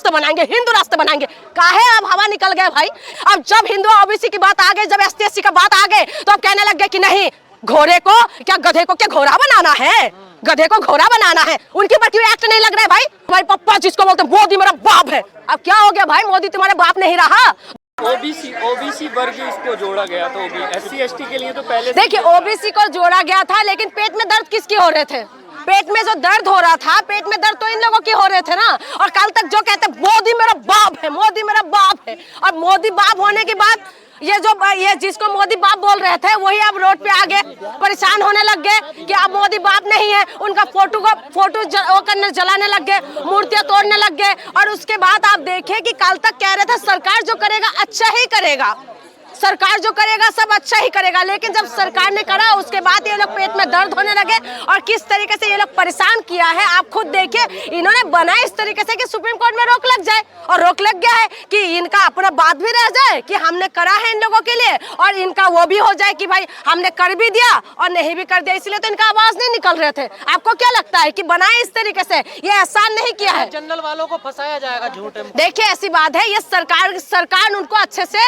राष्ट्र बनाएंगे, हिंदू राष्ट्र बनाएंगे। काहे अब हवा निकल गए भाई। अब जब हिंदू ओबीसी की बात आ गई, जब एसटी एससी का बात आ गई, तो अब कहने लग गए कि नहीं, घोड़े को क्या, गधे को क्या घोड़ा बनाना है, गधे को घोड़ा बनाना है। उनके ऊपर क्यों एक्ट नहीं लग रहा है भाई। हमारे पप्पा जिसको बोलते मोदी मेरा बाप है, अब क्या हो गया भाई, मोदी तुम्हारे बाप नहीं रहा। ओबीसी वर्ग इसको जोड़ा गया, तो एससी एसटी के लिए तो पहले देखिए ओबीसी को जोड़ा गया था, लेकिन पेट में दर्द किसके हो रहे थे, पेट में जो दर्द हो रहा था, पेट में दर्द तो इन लोगों के हो रहे थे ना। और कल तक जो कहते मोदी मेरा बाप है, मोदी मेरा बाप है, और मोदी बाप होने के बाद ये जिसको मोदी बाप बोल रहे थे वही अब रोड पे आ गए, परेशान होने लग गए कि अब मोदी बाप नहीं है। उनका फोटो करने जलाने लग गए, मूर्तियां तोड़ने लग गए। और उसके बाद आप देखें कि कल तक कह रहे थे सरकार जो करेगा अच्छा ही करेगा, सरकार जो करेगा सब अच्छा ही करेगा, लेकिन जब सरकार ने करा उसके बाद ये लोग पेट में दर्द होने लगे। और किस तरीके से ये लोग परेशान किया है आप खुद देखिए। इन्होंने बनाया इस तरीके से कि सुप्रीम कोर्ट में रोक लग जाए, और रोक लग गया है कि इनका अपना बात भी रह जाए कि हमने करा है इन लोगों के लिए, और इनका वो भी हो जाए कि भाई हमने कर भी दिया और नहीं भी कर दिया, इसलिए तो इनका आवाज नहीं निकल रहे थे। आपको क्या लगता है कि बनाए इस तरीके से, ये एहसान नहीं किया है, जनरल वालों को फंसाया जाएगा झूठ है। देखिए ऐसी बात है, ये सरकार उनको अच्छे से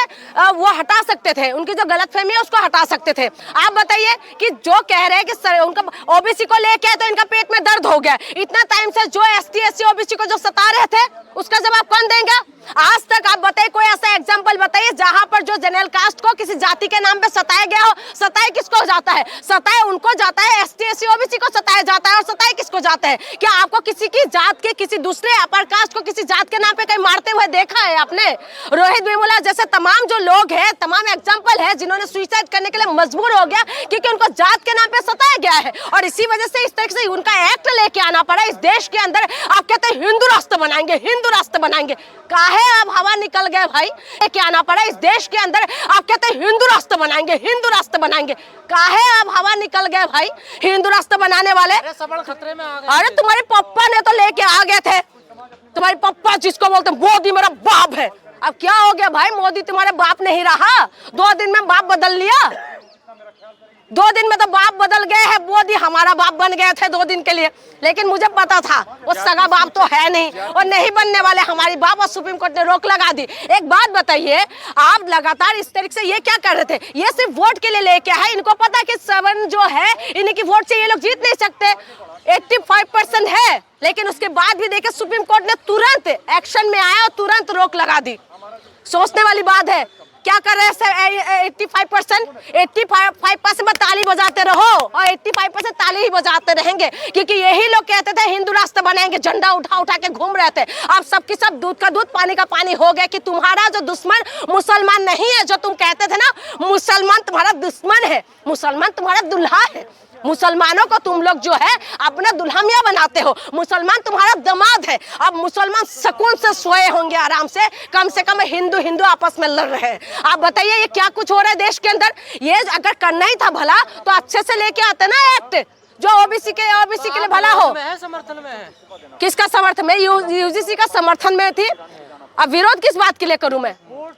वो हटा सकते थे, उनकी जो गलतफहमी है उसको हटा सकते थे। आप बताइए कि जो कह रहे हैं कि उनका ओबीसी को लेके तो इनका पेट में दर्द हो गया, इतना टाइम से जो एसटी एससी ओबीसी को जो सता रहे थे उसका जवाब कौन देंगे। आज तक आप बताइए कोई ऐसा एग्जांपल बताइए जहां पर जो जनरल कास्ट को किसी जाति के नाम पे सताया गया हो। सताया किसको जाता है, सताया उनको जाता है, एसटी एससी ओबीसी को सताया जाता है। और सताया किसको जाता है, क्या आपको किसी की जात के, किसी दूसरे अपर कास्ट को किसी जात के नाम पे कहीं मारते हुए देखा है आपने। रोहित वेमुला जैसे तमाम जो लोग हैं, तमाम एग्जाम्पल है जिन्होंने सुसाइड करने के लिए मजबूर हो गया क्योंकि उनको जात के नाम पे सताया गया है, और इसी वजह से इस तरह से उनका एक्ट लेके आना पड़ा इस देश के अंदर। आप कहते हैं हिंदू राष्ट्र बनाएंगे, हिंदू राष्ट्र बनाएंगे, काहे अब हवा निकल गए भाई, लेके आना पड़ा इस देश के अंदर। आप कहते हैं हिंदू राष्ट्र बनाएंगे, हिंदू राष्ट्र बनाएंगे, काहे अब हवा निकल गए भाई। हिंदू राष्ट्र बनाने वाले खतरे में आ गए। अरे तुम्हारे पप्पा ने तो लेके आ गए थे, तुम्हारे पप्पा जिसको बोलते मोदी मेरा बाप है, अब क्या हो गया भाई, मोदी तुम्हारे बाप नहीं रहा। 2 दिन में बाप बदल लिया, 2 दिन में तो बाप बदल गए हैं, मोदी हमारा बाप बन गए थे 2 दिन के लिए। लेकिन मुझे पता था वो सगा बाप तो है नहीं और नहीं बनने वाले हमारी बाप, और सुप्रीम कोर्ट ने रोक लगा दी। एक बात बताइए, आप लगातार इस तरीके से ये क्या कर रहे थे, ये सिर्फ वोट के लिए लेके है। इनको पता है कि 7 जो है इन्हीं की वोट से ये लोग जीत नहीं सकते, 85% है। लेकिन उसके बाद भी देखिए सुप्रीम कोर्ट ने तुरंत एक्शन में आया और तुरंत रोक लगा दी। सोचने वाली बात है, क्या कर रहे हैं 85% में ताली बजाते रहो, और 85% ताली ही बजाते रहेंगे, क्योंकि यही लोग कहते थे हिंदू राष्ट्र बनाएंगे, झंडा उठा उठा के घूम रहे थे। अब सबकी सब दूध का दूध पानी का पानी हो गया कि तुम्हारा जो दुश्मन मुसलमान नहीं है, जो तुम कहते थे ना मुसलमान तुम्हारा दुश्मन है, मुसलमान तुम्हारा दुल्हा है। मुसलमानों को तुम लोग जो है अपना दुल्हनिया बनाते हो, मुसलमान तुम्हारा दामाद है। अब मुसलमान सुकून से सोए होंगे आराम से कम हिंदू हिंदू आपस में लड़ रहे हैं। आप बताइए ये क्या कुछ हो रहा है देश के अंदर। ये अगर करना ही था भला तो अच्छे से लेके आते ना एक्ट, जो ओबीसी के लिए भला हो। समर्थन में है, किसका समर्थन में, यूजीसी का समर्थन में थी। अब विरोध किस बात के लिए करूं मैं,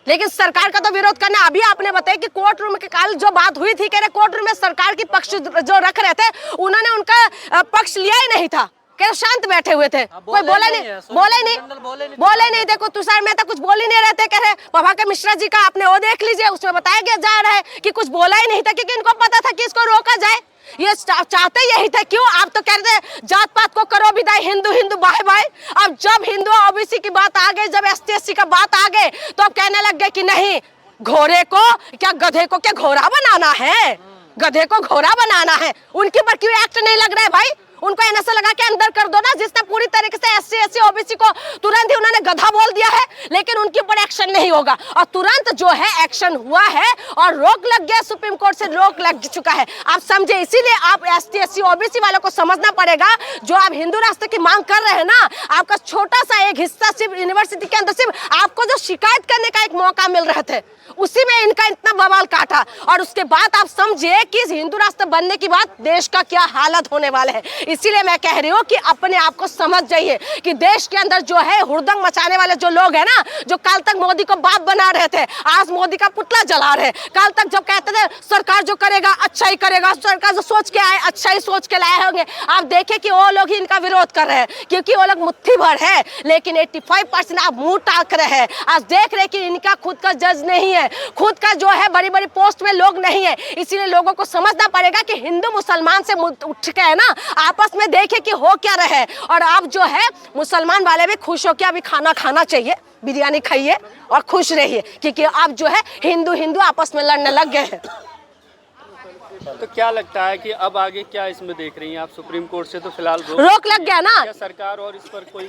लेकिन सरकार का तो विरोध करना। अभी आपने बताया कि कोर्ट रूम के काल जो बात हुई थी, कह रहे कोर्ट रूम में सरकार की पक्ष जो रख रहे थे उन्होंने उनका पक्ष लिया ही नहीं था, कह शांत बैठे हुए थे, कोई बोले नहीं। देखो तुषार मेहता कुछ बोल ही नहीं रहे थे, कह रहे प्रभाकर मिश्रा जी का आपने वो देख लीजिए, उसमें बताया गया जा रहा है कि कुछ बोला ही नहीं था, क्योंकि इनको पता था कि इसको रोका जाए। ये चाहते यही थे। क्यों आप तो कहते हैं जात पात को करो विदाई, हिंदू हिंदू बाय बाय। अब जब हिंदू ओबीसी की बात आ गई, जब एसटी एससी का बात आ गई, तो अब कहने लग गए कि नहीं, घोड़े को क्या, गधे को क्या घोड़ा बनाना है, गधे को घोड़ा बनाना है। उनके ऊपर क्यों एक्ट नहीं लग रहा है भाई, उनको ऐसा लगा कि अंदर कर दो ना, जिसने पूरी तरीके से एससी एससी ओबीसी को तुरंत ही उन्होंने गधा बोल दिया है, लेकिन उनके ऊपर एक्शन नहीं होगा। और तुरंत जो है एक्शन हुआ है और रोक लग गया, सुप्रीम कोर्ट से रोक लग चुका है। आप समझे, इसीलिए आप एसटी एससी ओबीसी वालों को समझना पड़ेगा, जो आप हिंदू राष्ट्र की मांग कर रहे हैं ना, आपका छोटा सा एक हिस्सा सिर्फ यूनिवर्सिटी के अंदर सिर्फ आपको जो शिकायत करने का एक मौका मिल रहे थे, उसी में इनका इतना बवाल काटा। और उसके बाद आप समझिए कि हिंदू राष्ट्र बनने की बात देश का क्या हालत होने वाला है। इसीलिए मैं कह रही हूँ कि अपने आप को समझ जाइए कि देश के अंदर जो है हुड़दंग मचाने वाले जो लोग हैं ना, जो कल तक मोदी को बाप बना रहे थे, आज मोदी का पुतला जला रहे। कल तक जब कहते थे सरकार जो करेगा अच्छा ही करेगा, सरकार जो सोच के आए अच्छा ही सोच के लाए होंगे, आप देखें कि वो लोग ही इनका विरोध कर रहे हैं क्योंकि वो लोग मुट्ठी भर है, लेकिन 85% आप मुंह ताक रहे हैं। आज देख रहे कि इनका खुद का जज नहीं है, खुद का जो है बड़ी बड़ी पोस्ट में लोग नहीं है। इसीलिए लोगों को समझना पड़ेगा कि हिंदू मुसलमान से उठ के है ना आपस में देखे कि हो क्या रहे। और आप जो है मुसलमान वाले भी खुश हो के अभी खाना खाना चाहिए, बिरयानी खाइए और खुश रहिए क्योंकि आप जो है हिंदू हिंदू आपस में लड़ने लग गए हैं। तो क्या लगता है कि अब आगे क्या इसमें देख रही हैं आप? सुप्रीम कोर्ट से तो फिलहाल रोक लग गया ना, क्या सरकार और इस पर कोई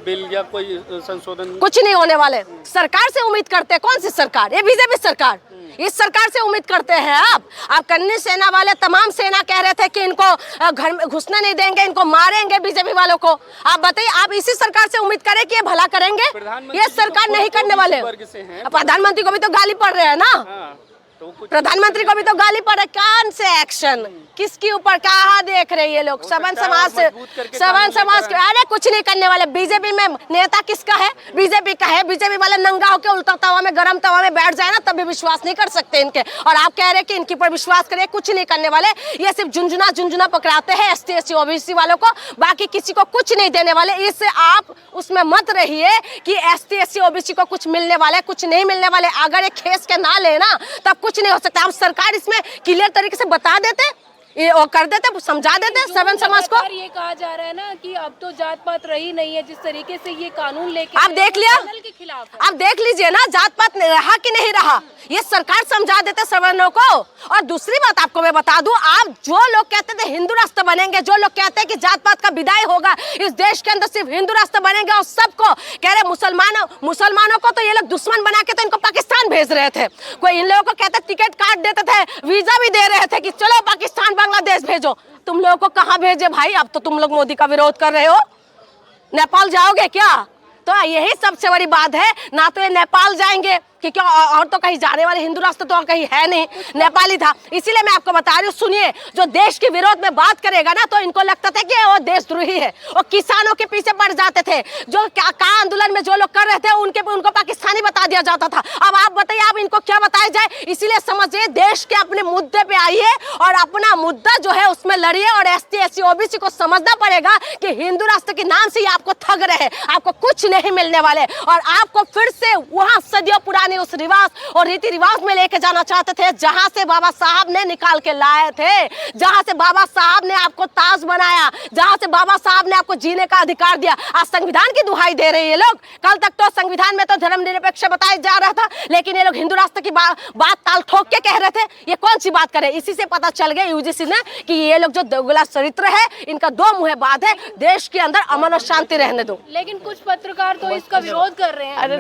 बिल या कोई संशोधन? कुछ नहीं होने वाले। सरकार से उम्मीद करते हैं, कौन सी सरकार? ये बीजेपी सरकार, इस सरकार से उम्मीद करते हैं आप कन्नी सेना वाले तमाम सेना कह रहे थे कि इनको घर में घुसने नहीं देंगे, इनको मारेंगे बीजेपी वालों को। आप बताइए, आप इसी सरकार से उम्मीद करें कि ये भला करेंगे? ये सरकार नहीं करने वाले। प्रधानमंत्री को भी तो गाली पड़ रहे हैं ना, प्रधानमंत्री को भी तो गाली पड़ रहा है। कौन से एक्शन, किसके ऊपर, कहाँ देख रहे हैं ये लोग? सवन समाज से, सवन समाज के अरे कुछ नहीं करने वाले। बीजेपी में नेता किसका है? बीजेपी का है। बीजेपी वाले नंगा होकर उल्टा तवा में, गरम तवा में बैठ जाए ना तब भी विश्वास नहीं कर सकते इनके। और आप कह रहे हैं कि इनके ऊपर विश्वास करें, कुछ नहीं करने वाले। ये सिर्फ झुंझुना पकड़ाते हैं ST SC OBC वालों को, बाकी किसी को कुछ नहीं देने वाले। इससे आप उसमें मत रहिए कि ST SC OBC को कुछ मिलने वाले, कुछ नहीं मिलने वाले। अगर एक खेस के ना लेना तब कुछ नहीं हो सकता। आप सरकार इसमें क्लियर तरीके से बता देते, ये और कर देते, समझा देते सवन समाज को। ये कहा जा रहा है ना कि अब तो जात पात रही नहीं है, जिस तरीके से ये कानून लेके आप देख लिया, के खिलाफ है। आप देख लीजिए ना जात पात रहा कि नहीं रहा, ये सरकार समझा देते सवर्णों को। और दूसरी बात आपको मैं बता दूं, आप जो लोग कहते थे हिंदू राष्ट्र बनेंगे, जो लोग कहते हैं कि जात पात का विदाई होगा, इस देश के अंदर सिर्फ हिंदू राष्ट्र बनेंगे और सबको कह रहे मुसलमानों को तो ये लोग दुश्मन बना के तो इनको पाकिस्तान भेज रहे थे। कोई इन लोगों को कहते टिकट काट देते थे, वीजा भी दे रहे थे कि चलो पाकिस्तान बांग्लादेश भेजो। तुम लोगों को कहाँ भेजे भाई? अब तो तुम लोग मोदी का विरोध कर रहे हो। नेपाल जाओगे क्या? तो यही सबसे बड़ी बात है ना, तो ये नेपाल जाएंगे क्योंकि और तो कहीं जाने वाले हिंदू राष्ट्र तो और कहीं है नहीं, नेपाली था। इसीलिए मैं आपको बता रही हूँ, सुनिए, जो देश के विरोध में बात करेगा ना तो इनको लगता था कि वो देशद्रोही है, वो किसानों के पीछे पड़ जाते थे। जो का आंदोलन में जो लोग कर रहे थे उनको पाकिस्तानी बता दिया जाता था। अब आप बताइए, अब इनको क्या बताया जाए? इसीलिए समझिए, देश के अपने मुद्दे पे आइए और अपना मुद्दा जो है उसमें लड़िए। और ST SC OBC को समझना पड़ेगा कि हिंदू राष्ट्र के नाम से ही आपको ठग रहे, आपको कुछ नहीं मिलने वाले। और आपको फिर से वहां सदियों पुराने उस रिवाज और रीति रिवाज में लेके जाना चाहते थे जहां से बाबा साहब ने निकाल के लाए थे, जहां से बाबा साहब ने आपको ताज बनाया, जहां से बाबा साहब ने आपको जीने का अधिकार दिया। आज संविधान की दुहाई दे रहे हैं ये लोग। कल तक तो संविधान में तो धर्मनिरपेक्ष बताया जा रहा था, लेकिन ये लोग हिंदू राष्ट्र की बात ताल ठोक के कह रहे थे। ये कौन सी बात करे? इसी से पता चल गया UGC ने कि ये लोग जो दोगला चरित्र है, इनका दो मुंह बात है। देश के अंदर अमन और शांति रहने दो। लेकिन कुछ पत्रकार तो इसका विरोध कर रहे हैं। अरे